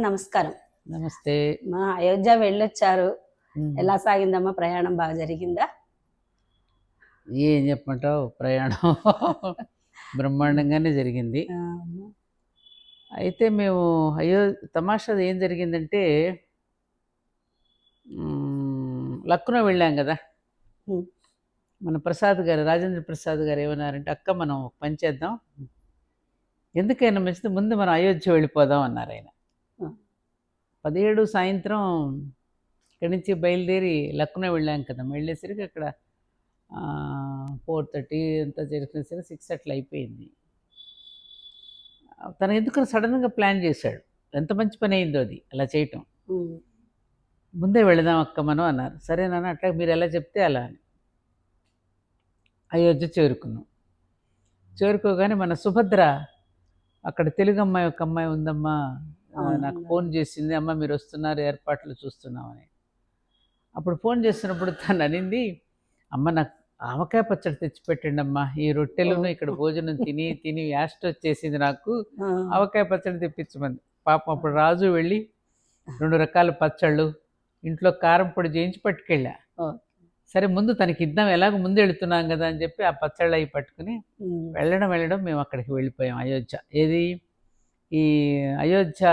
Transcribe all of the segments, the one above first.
నమస్కారం. నమస్తే. మా అయోధ్య వెళ్ళొచ్చారు. హ్మ్. ఎలా సాగిందమ్మా ప్రయాణం? బాగా జరిగిందా? ఏం చెప్పమంటావు, ప్రయాణం బ్రహ్మాండంగానే జరిగింది. ఆ! అయితే మేము తమాషాది ఏం జరిగిందంటే లక్నో వెళ్ళాం గదా! హ్మ్. మన ప్రసాద్ గారు, రాజేంద్ర ప్రసాద్ గారు ఏమన్నారంటే, "అక్క మనం ఒక పని చేద్దాం. ఎందుకైనా మంచిది ముందు మనం అయోధ్య వెళ్ళిపోదాం" అన్నారాయన. ఆ! 17 సాయంత్రం ఇక్కడి నుంచి బయలుదేరి లక్నో వెళ్ళాం కదా! వెళ్ళేసరికి అక్కడ 4:30 అంతా చేరుకునేసరికి 6 అట్లా అయిపోయింది. తను ఎందుకని సడన్‌గా ప్లాన్ చేశాడు. ఎంత మంచి పనయిందో అది అలా చేయటం. హ్మ్. ముందే వెళదాం అక్క మనం అన్నారు. సరే నాన్న అట్లా మీరెలా చెప్తే అలా అని. అయోధ్య చేరుకున్నాం. చేరుకోగానే మన సుభద్ర అక్కడ తెలుగు అమ్మాయి ఒక అమ్మాయి ఉందమ్మా, నాకు ఫోన్ చేసింది, అమ్మ మీరొస్తున్నారు ఏర్పాట్లు చూస్తున్నామని. అప్పుడు ఫోన్ చేసినప్పుడు తను అనింది, అమ్మ నాకు ఆవకాయ పచ్చడి తెచ్చిపెట్టండమ్మా. ఈ రొట్టెలును ఇక్కడ భోజనం తిని తిని యాస్టొచ్చేసింది నాకు. ఆ! ఆవకాయ పచ్చడి తెప్పించమంది. పాపం అప్పుడు రాజు వెళ్ళి 2 రకాల పచ్చళ్ళు, ఇంట్లో కారం పొడి చేయించి పట్టుకెళ్ళా. ఓహ్! సరే ముందు తనకిద్దాం ఎలాగో ముందెళ్తున్నాం గదా అని చెప్పి ఆ పచ్చళ్ళయి పట్టుకుని హ్మ్. వెళ్ళడం మేము అక్కడికి వెళ్ళిపోయాం అయోధ్య. ఏది ఈ అయోధ్య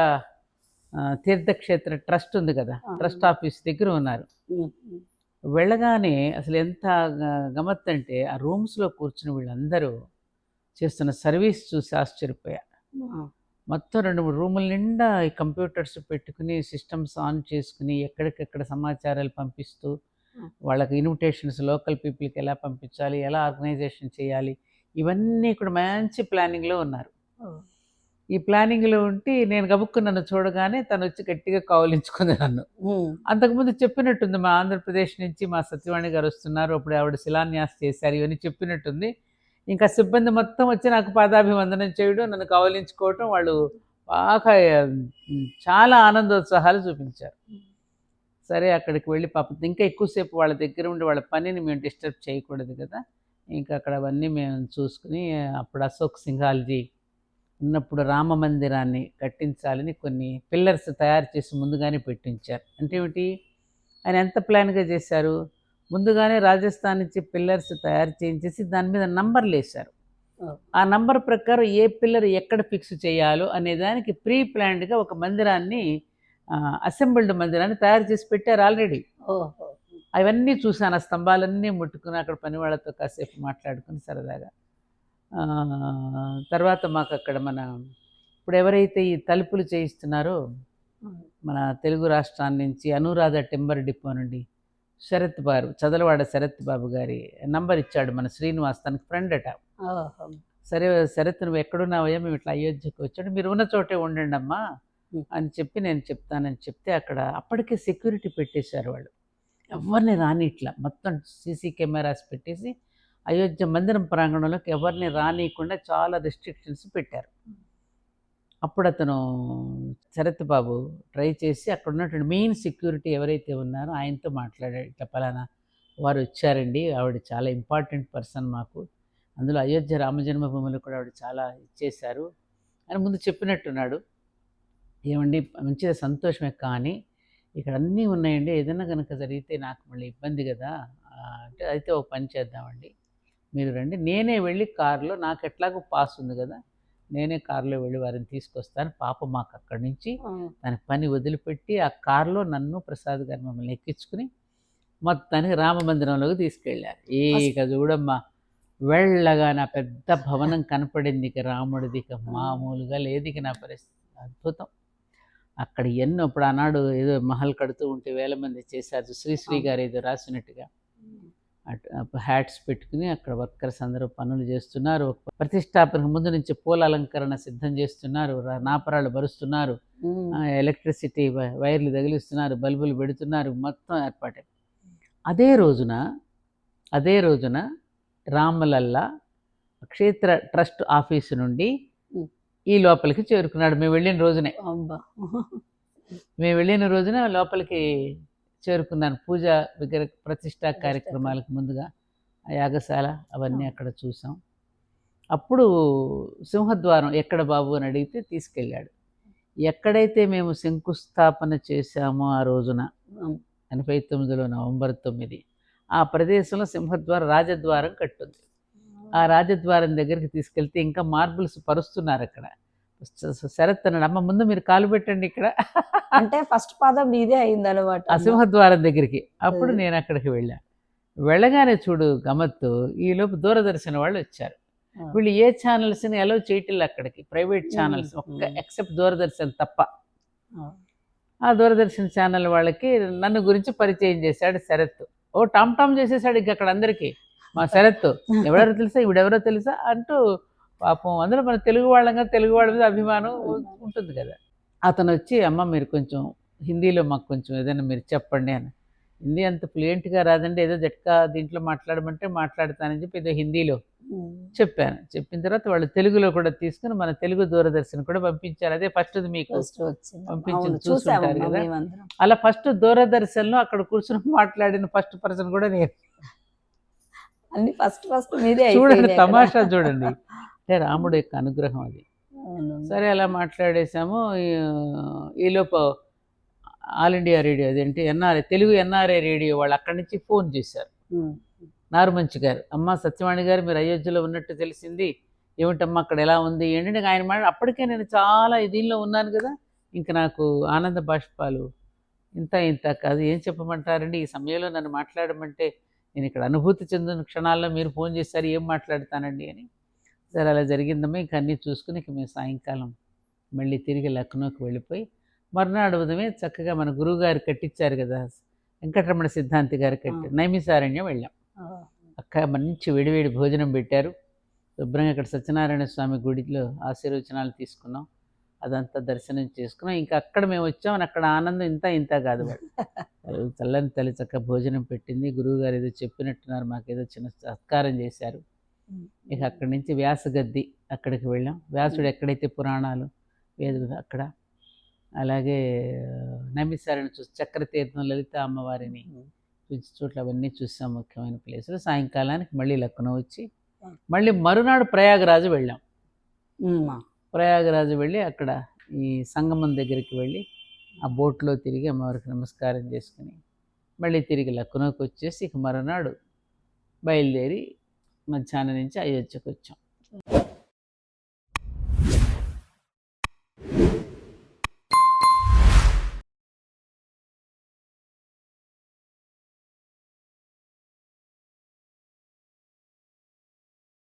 తీర్థక్షేత్ర ట్రస్ట్ ఉంది కదా! ట్రస్ట్ ఆఫీస్ దగ్గర ఉన్నారు. హ్మ్. హ్మ్. వెళ్ళగానే అసలు ఎంత గమ్మత్తంటే ఆ రూమ్స్‌లో కూర్చుని వీళ్ళందరూ చేస్తున్న సర్వీస్ చూసి ఆశ్చర్యపోయా. ఆ! మొత్తం 2, 3 రూముల నిండా ఈ కంప్యూటర్స్ పెట్టుకుని, సిస్టమ్స్ ఆన్ చేసుకుని, ఎక్కడికెక్కడ సమాచారాలు పంపిస్తూ, వాళ్ళకి ఇన్విటేషన్స్ లోకల్ పీపుల్‌కి ఎలా పంపించాలి, ఎలా ఆర్గనైజేషన్ చేయాలి, ఇవన్నీ కూడా మంచి ప్లానింగ్‌లో ఉన్నారు. ఓహ్! ఈ ప్లానింగ్‌లో ఉంటే నేను గబుక్కున నన్ను చూడగానే తనొచ్చి గట్టిగా కౌగిలించుకుంది నన్ను. హ్మ్. అంతకుముందు చెప్పినట్టుంది, మా ఆంధ్రప్రదేశ్ నుంచి మా సత్యవాణి గారొస్తున్నారు, అప్పుడు ఆవిడ శిలాన్యాసం చేశారు, ఇవన్నీ చెప్పినట్టుంది. ఇంకా సిబ్బంది మొత్తం వచ్చి నాకు పాదాభివందనం చేయడం, నన్ను కౌగిలించుకోవటం, వాళ్ళు బాగా చాలా ఆనందోత్సాహాలు చూపించారు. సరే అక్కడికి వెళ్ళి పాపం ఇంకా ఎక్కువ సేపు వాళ్ళ దగ్గర ఉండి వాళ్ళ పనిని మేము డిస్టర్బ్ చేయకూడదు కదా! ఇంకా అక్కడ అవన్నీ మేము చూసుకొని, అప్పుడు అశోక్ సింఘాల్‌జీ ఉన్నప్పుడు రామ మందిరాన్ని కట్టించాలని కొన్ని పిల్లర్స్ తయారు చేసి ముందుగానే పెట్టించారు. అంటే ఏమిటి? ఆయన ఎంత ప్లాన్‌గా చేశారు? ముందుగానే రాజస్థాన్ నుంచి పిల్లర్స్ తయారు చేయించేసి దాని మీద నంబర్‌లేశారు. ఓహ్! ఆ నంబర్ ప్రకారం ఏ పిల్లర్ ఎక్కడ ఫిక్స్ చేయాలో అనే దానికి ప్రీ ప్లాన్డ్‌గా ఒక మందిరాన్ని, అసెంబుల్డ్ మందిరాన్ని తయారు చేసి పెట్టారు ఆల్రెడీ. ఓహో! అవన్నీ చూసాను. ఆ స్తంభాలన్నీ ముట్టుకుని అక్కడ పని వాళ్ళతో కాసేపు మాట్లాడుకొని సరదాగా. తర్వాత మాకక్కడ ఇప్పుడు ఎవరైతే ఈ తలుపులు చేయిస్తున్నారో, హ్మ్. మన తెలుగు రాష్ట్రాల నుంచి అనురాధ టింబర్ డిపో నుండి చదలవాడ శరత్ బాబు గారి నంబర్ ఇచ్చాడు మన శ్రీనివాస్, తనకి ఫ్రెండ్ అట. ఓహో! సరే శరత్ నువ్వు ఎక్కడున్నావయ్యా, మేము ఇట్లా అయోధ్యకి వచ్చాడు, మీరు ఉన్న చోటే ఉండండమ్మా హ్మ్. అని చెప్పి నేను చెప్తానని చెప్తే అక్కడ అప్పటికే సెక్యూరిటీ పెట్టేశారు వాళ్ళు. ఎవరిని రానిట్లా మొత్తం సీసీ కెమెరాస్ పెట్టేసి అయోధ్య మందిరం ప్రాంగణంలోకి ఎవరిని రానియకుండా చాలా రెస్ట్రిక్షన్స్ పెట్టారు. అప్పుడు అతను శరత్ బాబు ట్రై చేసి అక్కడ ఉన్నటువంటి మెయిన్ సెక్యూరిటీ ఎవరైతే ఉన్నారో ఆయనతో మాట్లాడాడు. ఇట్లా పలానా వారు వచ్చారండి, ఆవిడ చాలా ఇంపార్టెంట్ పర్సన్ మాకు, అందులో అయోధ్య రామజన్మభూమిలో కూడా ఆవిడ చాలా ఇచ్చేశారు అని ముందు చెప్పినట్టున్నాడు. ఏమండి మంచిగా సంతోషమే, కానీ ఇక్కడ అన్నీ ఉన్నాయండి, ఏదైనా కనుక జరిగితే నాకు మళ్ళీ ఇబ్బంది కదా అంటే, అయితే ఒక పని చేద్దామండి, మీరు రండి, నేనే వెళ్ళి కారులో, నాకు ఎట్లాగో పాస్ ఉంది కదా, నేనే కారులో వెళ్ళి వారిని తీసుకొస్తాను. పాప మాకు అక్కడి నుంచి ఆ! తన పని వదిలిపెట్టి ఆ కారులో నన్ను ప్రసాద్ గారు మమ్మల్ని ఎక్కించుకుని మొత్తానికి రామ మందిరంలోకి తీసుకెళ్ళారు. ఇక చూడమ్మా, వెళ్ళగా నా పెద్ద భవనం కనపడింది, ఇక రాముడిది ఇక మామూలుగా లేదు ఇక నా పరిస్థితి. అద్భుతం. అక్కడ ఎన్నో ఇప్పుడు ఆనాడు ఏదో మహల్ కడుతూ ఉంటే వేల మంది చేశారు, శ్రీశ్రీ గారు ఏదో రాసినట్టుగా. అటు హ్యాట్స్ పెట్టుకుని అక్కడ వర్కర్స్ అందరూ పనులు చేస్తున్నారు. ప్రతిష్టాపనకు ముందు నుంచి పూల అలంకరణ సిద్ధం చేస్తున్నారు, నాపరాలు బరుస్తున్నారు, ఎలక్ట్రిసిటీ వైర్లు తగిలిస్తున్నారు, బల్బులు పెడుతున్నారు, మొత్తం ఏర్పాటే. అదే రోజున అదే రోజున రామలల్లా క్షేత్ర ట్రస్ట్ ఆఫీసు నుండి ఈ లోపలికి చేరుకున్నాడు. మేము వెళ్ళిన రోజునే. అబ్బా! మేము వెళ్ళిన రోజున లోపలికి చేరుకున్నాను. పూజ విగ్రహ ప్రతిష్టా కార్యక్రమాలకు ముందుగా ఆ యాగశాల అవన్నీ అక్కడ చూసాం. అప్పుడు సింహద్వారం ఎక్కడ బాబు అని అడిగితే తీసుకెళ్ళాడు. ఎక్కడైతే మేము శంకుస్థాపన చేశామో ఆ రోజున ఉమ్, 89లో నవంబర్ 9 ఆ ప్రదేశంలో సింహద్వారం రాజద్వారం కట్టుంది. ఆ రాజద్వారం దగ్గరికి తీసుకెళ్తే ఇంకా మార్బుల్స్ పరుస్తున్నారు అక్కడ. శరత్ అన్నాడు, అమ్మ ముందు మీరు కాలు పెట్టండి ఇక్కడ అంటే ఫస్ట్ పాదం మీదే అయింది అనమాట. ఆ సింహద్వారం దగ్గరికి. అప్పుడు నేను అక్కడికి వెళ్ళా. వెళ్ళగానే చూడు గమ్మత్తు, ఈలోపు దూరదర్శన్ వాళ్ళు వచ్చారు. వీళ్ళు ఏ ఛానల్స్ని అలౌ చేయటిల్లు అక్కడికి, ప్రైవేట్ ఛానల్స్ ఒక్క ఎక్సెప్ట్ దూరదర్శన్ తప్ప. ఆ దూరదర్శన్ ఛానల్ వాళ్ళకి నన్ను గురించి పరిచయం చేశాడు శరత్. ఓ టామ్ టామ్ చేసేసాడు ఇంక అక్కడ అందరికీ. మా శరత్ ఎవరెవరో తెలుసా, ఇవిడెవరో తెలుసా అంటూ, పాపం అందులో మన తెలుగు వాళ్ళంగా తెలుగు వాళ్ళ మీద అభిమానం ఉంటుంది కదా. అతను వచ్చి, అమ్మ మీరు కొంచెం హిందీలో మాకు కొంచెం ఏదైనా మీరు చెప్పండి అని. హిందీ అంత ఫ్లూయెంట్గా రాదండి, ఏదో జట్కా దీంట్లో మాట్లాడమంటే మాట్లాడతానని చెప్పి ఏదో హిందీలో చెప్పాను. చెప్పిన తర్వాత వాళ్ళు తెలుగులో కూడా తీసుకుని మన తెలుగు దూరదర్శన్ కూడా పంపించారు. అదే ఫస్ట్ మీకు పంపించింది, చూసుంటారు కదా. అలా ఫస్ట్ దూరదర్శన్లో అక్కడ కూర్చుని మాట్లాడిన ఫస్ట్ పర్సన్ కూడా నేను. అన్ని ఫస్ట్ మీదే చూడండి తమాషా, చూడండి అంటే రాముడు యొక్క అనుగ్రహం అది. సరే అలా మాట్లాడేశాము. ఈలోపు ఆల్ ఇండియా రేడియో, అదేంటి ఎన్ఆర్ఐ, తెలుగు ఎన్ఆర్ఐ రేడియో వాళ్ళు అక్కడి నుంచి ఫోన్ చేశారు. నారుమంచి గారు, అమ్మ సత్యవాణి గారు మీరు అయోధ్యలో ఉన్నట్టు తెలిసింది, ఏమిటమ్మా అక్కడ ఎలా ఉంది ఏంటంటే ఆయన అప్పటికే నేను చాలా దీనిలో ఉన్నాను కదా, ఇంక నాకు ఆనంద బాష్పాలు ఇంత కాదు. ఏం చెప్పమంటారండి, ఈ సమయంలో నన్ను మాట్లాడమంటే నేను ఇక్కడ అనుభూతి చెందిన క్షణాల్లో మీరు ఫోన్ చేశారు, ఏం మాట్లాడతానండి అని. సరే అలా జరిగిందమ్మా. ఇంక అన్నీ చూసుకుని ఇక మేము సాయంకాలం మళ్ళీ తిరిగి లక్నోకి వెళ్ళిపోయి మర్నాడు ఉదయమే చక్కగా మన గురువుగారు కట్టించారు కదా, వెంకటరమణ సిద్ధాంతి గారు కట్టి నైమిసారణ్యం వెళ్ళాం. అక్కడ మంచి వేడివేడి భోజనం పెట్టారు. శుభ్రంగా అక్కడ సత్యనారాయణ స్వామి గుడిలో ఆశీర్వచనాలు తీసుకున్నాం. అదంతా దర్శనం చేసుకున్నాం. ఇంకా అక్కడ మేము వచ్చామని అక్కడ ఆనందం ఇంత కాదు. వాళ్ళు చల్లని తల్లి చక్కగా భోజనం పెట్టింది. గురువుగారు ఏదో చెప్పినట్టున్నారు, మాకేదో చిన్న సత్కారం చేశారు. ఇక అక్కడి నుంచి వ్యాసగద్ది అక్కడికి వెళ్ళాం. వ్యాసుడు ఎక్కడైతే పురాణాలు వేద అక్కడ, అలాగే నైమిసారణ్యం చూసి చక్రతీర్థం, లలిత అమ్మవారిని చూసి చోట్ల అవన్నీ చూసాం, ముఖ్యమైన ప్లేసులు. సాయంకాలానికి మళ్ళీ లక్నో వచ్చి మళ్ళీ మరునాడు ప్రయాగరాజు వెళ్ళాం. ప్రయాగరాజు వెళ్ళి అక్కడ ఈ సంగమం దగ్గరికి వెళ్ళి ఆ బోట్లో తిరిగి అమ్మవారికి నమస్కారం చేసుకుని మళ్ళీ తిరిగి లక్నోకి వచ్చేసి ఇక మరునాడు బయలుదేరి మధ్యాహ్నం నుంచి అయోధ్యకు వచ్చాం.